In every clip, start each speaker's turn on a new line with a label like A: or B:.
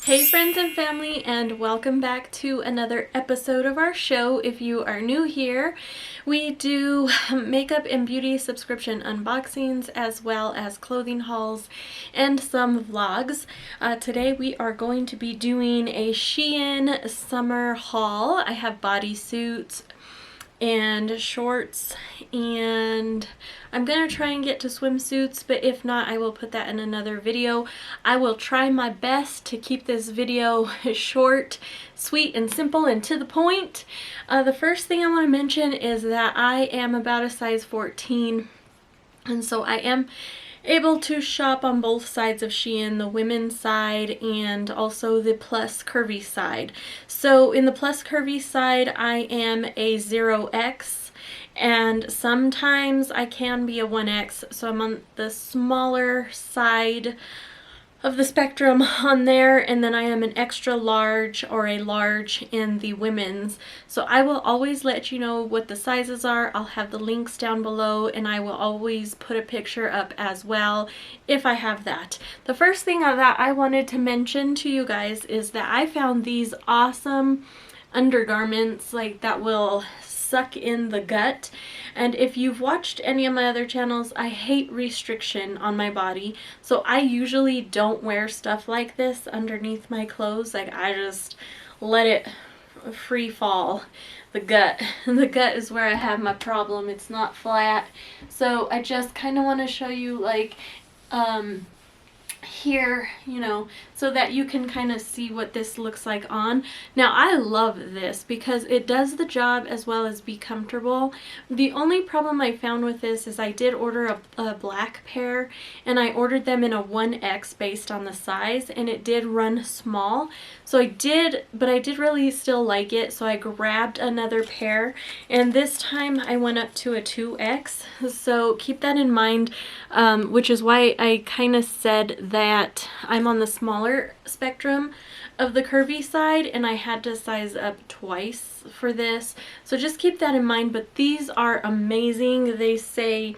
A: Hey friends and family, and welcome back to another episode of our show. If you are new here, we do makeup and beauty subscription unboxings as well as clothing hauls and some vlogs. Today we are going to be doing a Shein summer haul. I have bodysuits and shorts, and I'm gonna try and get to swimsuits, but if not, I will put that in another video. I will try my best to keep this video short, sweet, and simple and to the point. The first thing I want to mention is that I am about a size 14, and so I am able to shop on both sides of Shein, the women's side and also the plus curvy side. So in the plus curvy side, I am a 0X, and sometimes I can be a 1X, so I'm on the smaller side of the spectrum on there, and then I am an extra large or a large in the women's. So I will always let you know what the sizes are. I'll have the links down below, and I will always put a picture up as well if I have that. The first thing that I wanted to mention to you guys is that I found these awesome undergarments like that will suck in the gut. And if you've watched any of my other channels, I hate restriction on my body, so I usually don't wear stuff like this underneath my clothes. Like, I just let it free fall. The gut is where I have my problem. It's not flat, so I just kind of want to show you, like, here, you know, so that you can kind of see what this looks like on. Now, I love this because it does the job as well as be comfortable. The only problem I found with this is I did order a black pair, and I ordered them in a 1X based on the size, and it did run small. So I did really still like it, so I grabbed another pair, and this time I went up to a 2X. So keep that in mind, which is why I kind of said that I'm on the smaller spectrum of the curvy side, and I had to size up twice for this. So just keep that in mind, but these are amazing. They say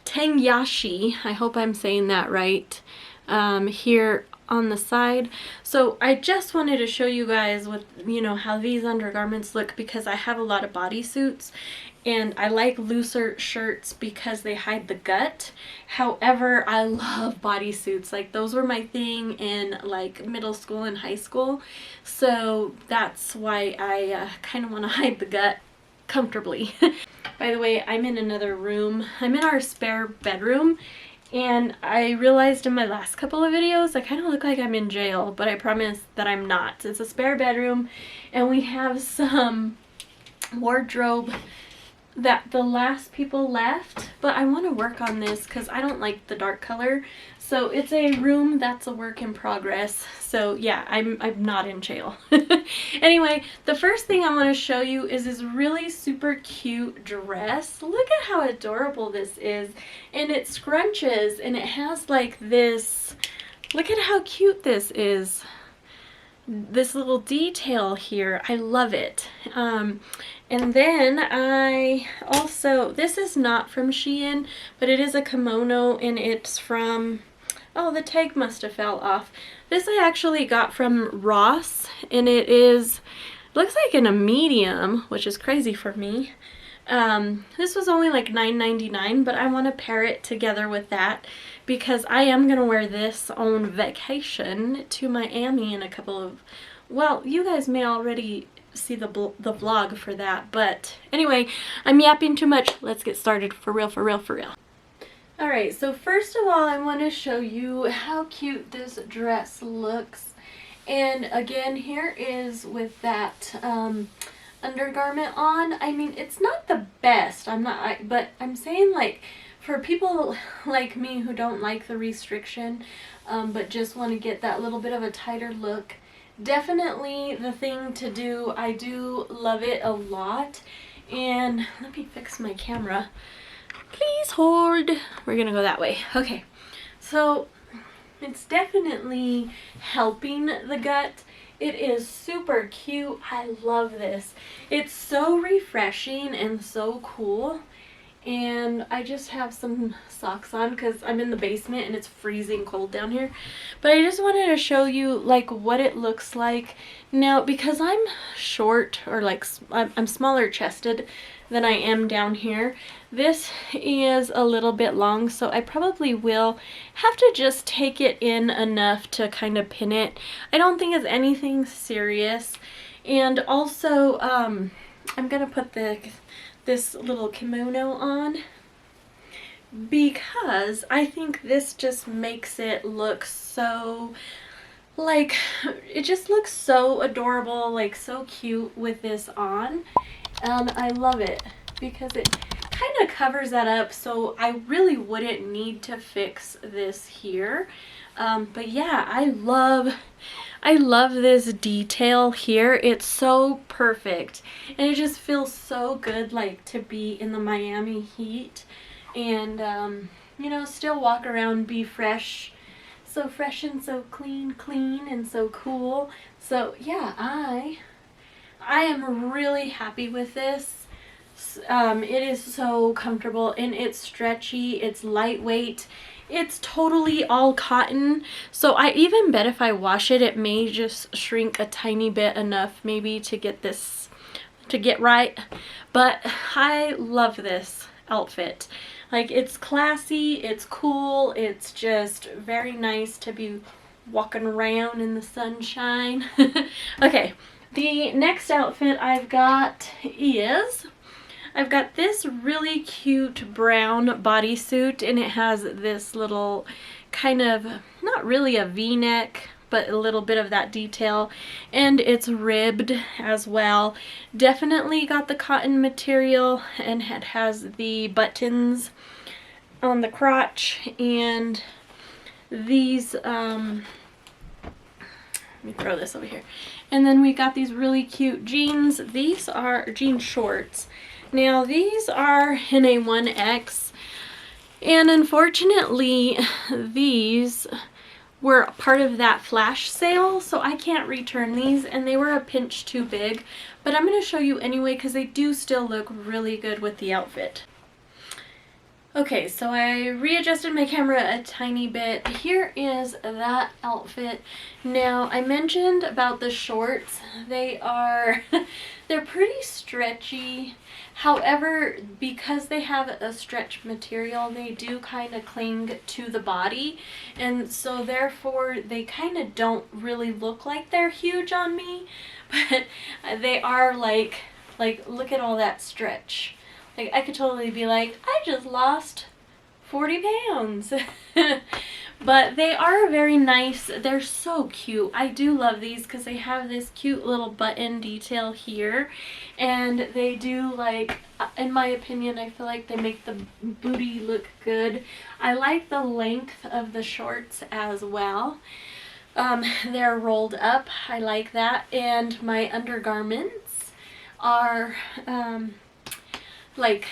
A: Tengyashi, I hope I'm saying that right, here on the side. So I just wanted to show you guys what, you know, how these undergarments look, because I have a lot of bodysuits and I like looser shirts because they hide the gut. However, I love bodysuits. Like, those were my thing in like middle school and high school, so that's why I kind of want to hide the gut comfortably. By the way, I'm in another room. I'm in our spare bedroom, and I realized in my last couple of videos I kind of look like I'm in jail, but I promise that I'm not. It's a spare bedroom, and we have some wardrobe that the last people left, but I want to work on this because I don't like the dark color. So it's a room that's a work in progress. So yeah, I'm not in jail. Anyway, the first thing I want to show you is this really super cute dress. Look at how adorable this is, and it scrunches, and it has like this, look at how cute this is. This little detail here, I love it. And then I also, this is not from Shein, but it is a kimono, and it's from, oh, the tag must have fell off. This I actually got from Ross, and it is, looks like in a medium, which is crazy for me. This was only like $9.99, but I want to pair it together with that because I am going to wear this on vacation to Miami in a couple of, well, you guys may already see the vlog for that, but anyway, I'm yapping too much. Let's get started for real. Alright, so first of all, I want to show you how cute this dress looks. And again, here is with that undergarment on. I mean, it's not the best, but I'm saying, like, for people like me who don't like the restriction, but just want to get that little bit of a tighter look, definitely the thing to do. I do love it a lot. And let me fix my camera. Please hold. We're gonna go that way. Okay, so it's definitely helping the gut. It is super cute. I love this. It's so refreshing and so cool. and I just have some socks on because I'm in the basement and it's freezing cold down here. But I just wanted to show you like what it looks like now, because I'm short, or like I'm smaller chested than I am down here. This is a little bit long, so I probably will have to just take it in enough to kind of pin it. I don't think it's anything serious. And also I'm gonna put this little kimono on because I think this just makes it look so, like, it just looks so adorable, like so cute with this on. And I love it because it kind of covers that up, so I really wouldn't need to fix this here. But yeah, I love this detail here. It's so perfect, and it just feels so good, like, to be in the Miami heat and you know, still walk around, be fresh, so fresh and so clean and so cool. So yeah, I am really happy with this. It is so comfortable, and it's stretchy, it's lightweight, it's totally all cotton. So I even bet if I wash it, it may just shrink a tiny bit, enough maybe to get this to get right. But I love this outfit. Like, it's classy, it's cool, it's just very nice to be walking around in the sunshine. Okay, the next outfit I've got this really cute brown bodysuit, and it has this little kind of, not really a V-neck, but a little bit of that detail, and it's ribbed as well. Definitely got the cotton material, and it has the buttons on the crotch, and these let me throw this over here. And then we got these really cute jeans. These are jean shorts. Now these are in a 1X, and unfortunately these were part of that flash sale, so I can't return these, and they were a pinch too big, but I'm going to show you anyway because they do still look really good with the outfit. Okay, so I readjusted my camera a tiny bit. Here is that outfit. Now, I mentioned about the shorts. They're pretty stretchy. However, because they have a stretch material, they do kind of cling to the body. And so therefore, they kind of don't really look like they're huge on me. But they are like look at all that stretch. Like, I could totally be like, I just lost 40 pounds. But they are very nice. They're so cute. I do love these because they have this cute little button detail here. And they do, like, in my opinion, I feel like they make the booty look good. I like the length of the shorts as well. They're rolled up. I like that. And my undergarments are like,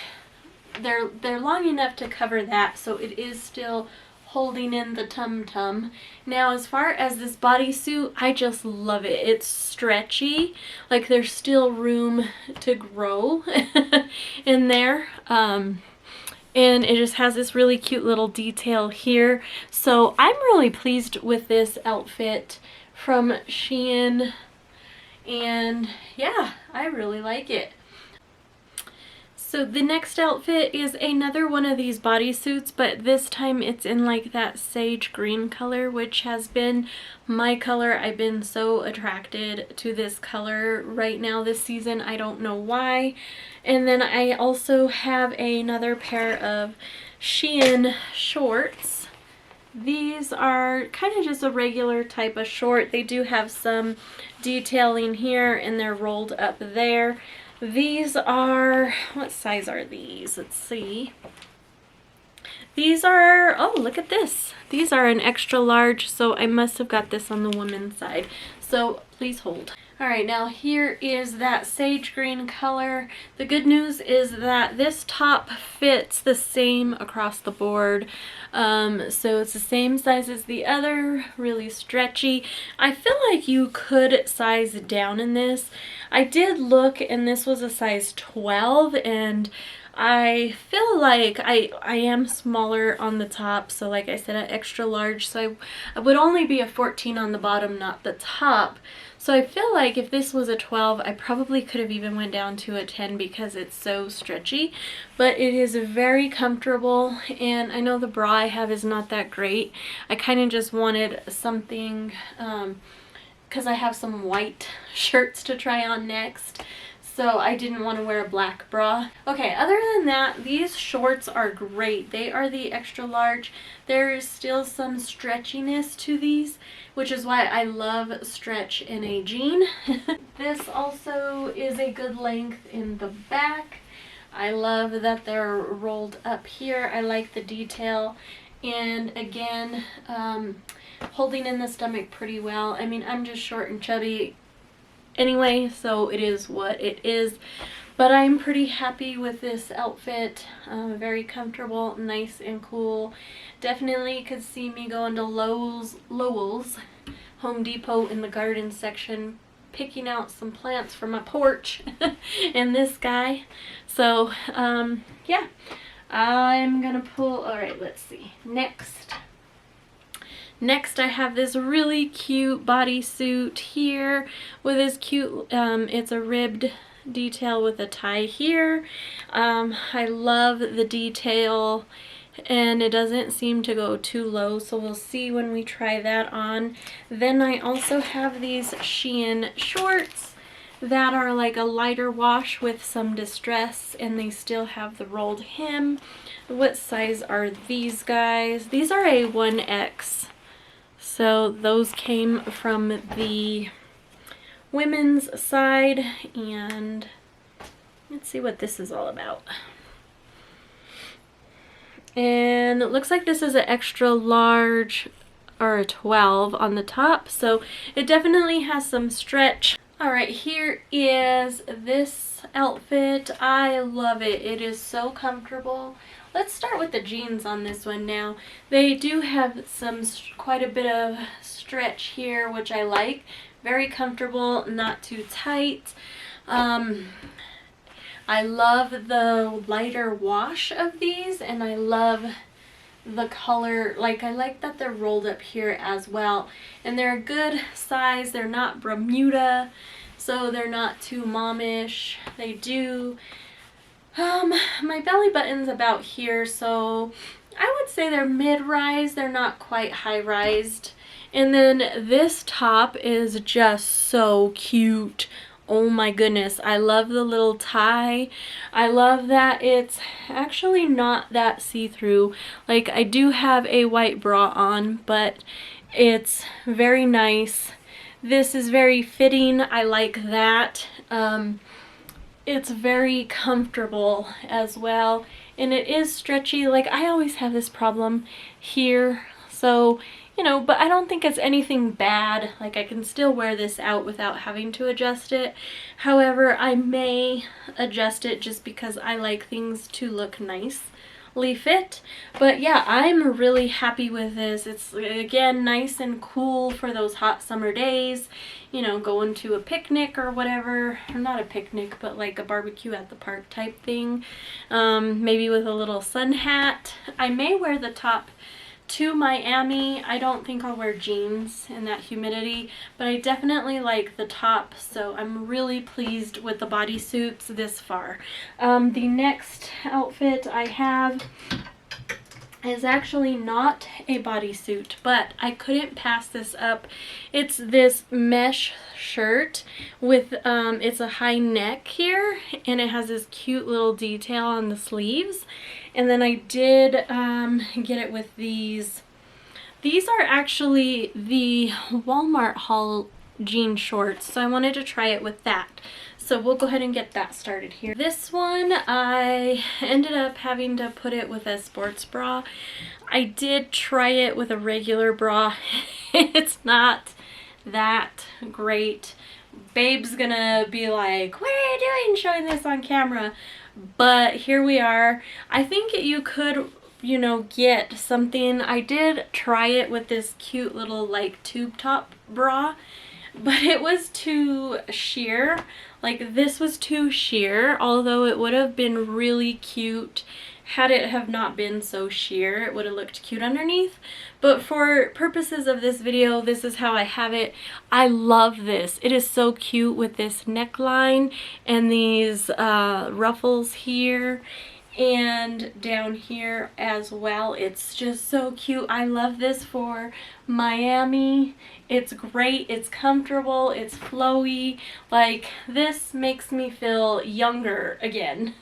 A: they're long enough to cover that, so it is still holding in the tum-tum. Now, as far as this bodysuit, I just love it. It's stretchy, like there's still room to grow in there. And it just has this really cute little detail here. So I'm really pleased with this outfit from Shein, and yeah, I really like it. So the next outfit is another one of these bodysuits, but this time it's in like that sage green color, which has been my color. I've been so attracted to this color right now this season. I don't know why. And then I also have another pair of Shein shorts. These are kind of just a regular type of short. They do have some detailing here, and they're rolled up there. These are, what size are these? Let's see. These are, oh, look at this. These are an extra large, so I must have got this on the women's side. So please hold. All right, now here is that sage green color. The good news is that this top fits the same across the board. So it's the same size as the other, really stretchy. I feel like you could size down in this. I did look, and this was a size 12, and I feel like I am smaller on the top, so like I said, an extra large, so I would only be a 14 on the bottom, not the top. So I feel like if this was a 12, I probably could have even went down to a 10 because it's so stretchy. But it is very comfortable, and I know the bra I have is not that great. I kind of just wanted something, because I have some white shirts to try on next. So I didn't want to wear a black bra. Okay, other than that, these shorts are great. They are the extra large. There is still some stretchiness to these, which is why I love stretch in a jean. This also is a good length in the back. I love that they're rolled up here. I like the detail. And again, holding in the stomach pretty well. I mean, I'm just short and chubby anyway, so it is what it is, but I'm pretty happy with this outfit. Very comfortable, nice and cool. Definitely could see me going to Lowell's Home Depot in the garden section, picking out some plants for my porch and this guy. So yeah, I'm gonna pull. All right, let's see. Next, I have this really cute bodysuit here with this cute, it's a ribbed detail with a tie here. I love the detail, and it doesn't seem to go too low, so we'll see when we try that on. Then I also have these Shein shorts that are like a lighter wash with some distress, and they still have the rolled hem. What size are these guys? These are a 1X. So those came from the women's side, and let's see what this is all about. And it looks like this is an extra large or a 12 on the top, so it definitely has some stretch. All right, here is this outfit. I love it. It is so comfortable. Let's start with the jeans on this one now. They do have quite a bit of stretch here, which I like. Very comfortable, not too tight. I love the lighter wash of these, and I love the color. Like, I like that they're rolled up here as well. And they're a good size. They're not Bermuda, so they're not too momish. They do... my belly button's about here, so I would say they're mid-rise. They're not quite high-rised. And then this top is just so cute. Oh my goodness, I love the little tie. I love that it's actually not that see-through. Like, I do have a white bra on, but it's very nice. This is very fitting. I like that. It's very comfortable as well, and it is stretchy. Like, I always have this problem here, so you know, but I don't think it's anything bad. Like, I can still wear this out without having to adjust it. However, I may adjust it just because I like things to look nicely fit. But yeah, I'm really happy with this. It's, again, nice and cool for those hot summer days. You know, going to a picnic or whatever. Or not a picnic, but like a barbecue at the park type thing. Maybe with a little sun hat. I may wear the top to Miami. I don't think I'll wear jeans in that humidity, but I definitely like the top, so I'm really pleased with the bodysuits this far. The next outfit I have is actually not a bodysuit, but I couldn't pass this up. It's this mesh shirt with it's a high neck here, and it has this cute little detail on the sleeves. And then I did get it with these. These are actually the Walmart haul jean shorts, so I wanted to try it with that. So we'll go ahead and get that started here. This one, I ended up having to put it with a sports bra. I did try it with a regular bra. It's not that great. Babe's gonna be like, what are you doing showing this on camera? But here we are. I think you could, you know, get something. I did try it with this cute little like tube top bra, but it was too sheer. Like, this was too sheer, although it would have been really cute had it have not been so sheer. It would have looked cute underneath. But for purposes of this video, this is how I have it. I love this. It is so cute with this neckline and these ruffles here and down here as well. It's just so cute. I love this for Miami. It's great, it's comfortable, it's flowy. Like, this makes me feel younger again.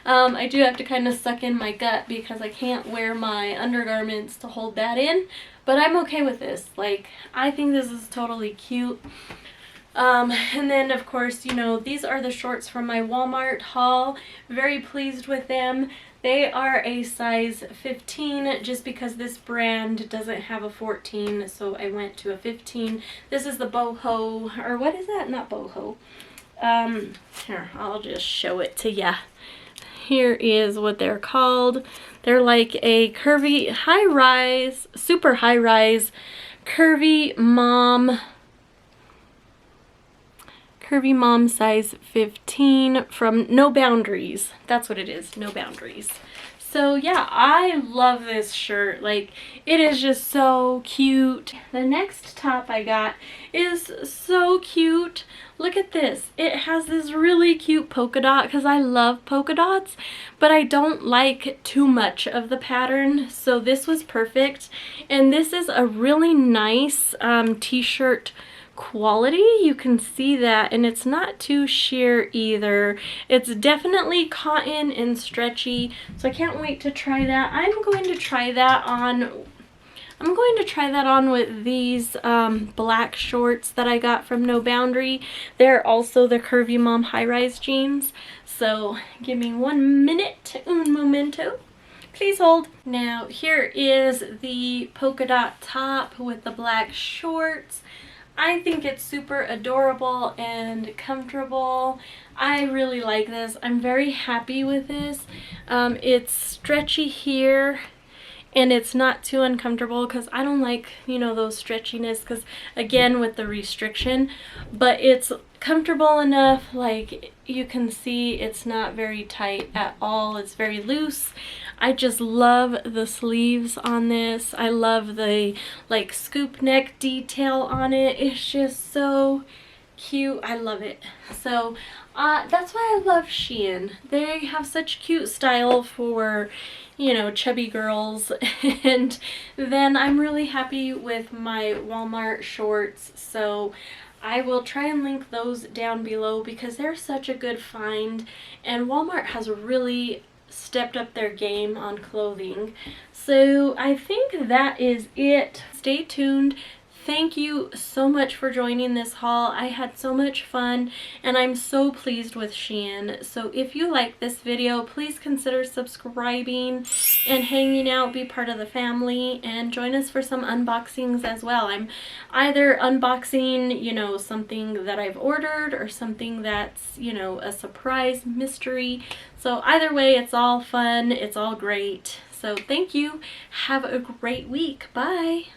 A: I do have to kind of suck in my gut because I can't wear my undergarments to hold that in, but I'm okay with this. Like, I think this is totally cute. And then of course, you know, these are the shorts from my Walmart haul. Very pleased with them. They are a size 15 just because this brand doesn't have a 14, so I went to a 15. This is the boho, or what is that? Not boho. Here, I'll just show it to ya. Here is what they're called. They're like a curvy, high-rise, super high-rise, curvy mom size 15 from No Boundaries. That's what it is, No Boundaries. So yeah, I love this shirt. Like, it is just so cute. The next top I got is so cute. Look at this. It has this really cute polka dot because I love polka dots, but I don't like too much of the pattern. So this was perfect. And this is a really nice t-shirt quality. You can see that, and it's not too sheer either. It's definitely cotton and stretchy, so I can't wait to try that. I'm going to try that on with these black shorts that I got from No Boundary. They're also the Curvy Mom high-rise jeans. So give me 1 minute, un momento. Please hold. Now here is the polka dot top with the black shorts. I think it's super adorable and comfortable. I really like this. I'm very happy with this. It's stretchy here and it's not too uncomfortable because I don't like, you know, those stretchiness because, again, with the restriction, but it's comfortable enough. Like, you can see it's not very tight at all. It's very loose. I just love the sleeves on this. I love the like scoop neck detail on it. It's just so cute. I love it. So that's why I love Shein. They have such cute style for, you know, chubby girls. And then I'm really happy with my Walmart shorts. So I will try and link those down below because they're such a good find. And Walmart has really stepped up their game on clothing. So I think that is it. Stay tuned. Thank you so much for joining this haul. I had so much fun and I'm so pleased with Shein. So if you like this video, please consider subscribing and hanging out, be part of the family, and join us for some unboxings as well. I'm either unboxing, you know, something that I've ordered or something that's, you know, a surprise mystery. So either way, it's all fun, it's all great. So thank you. Have a great week. Bye.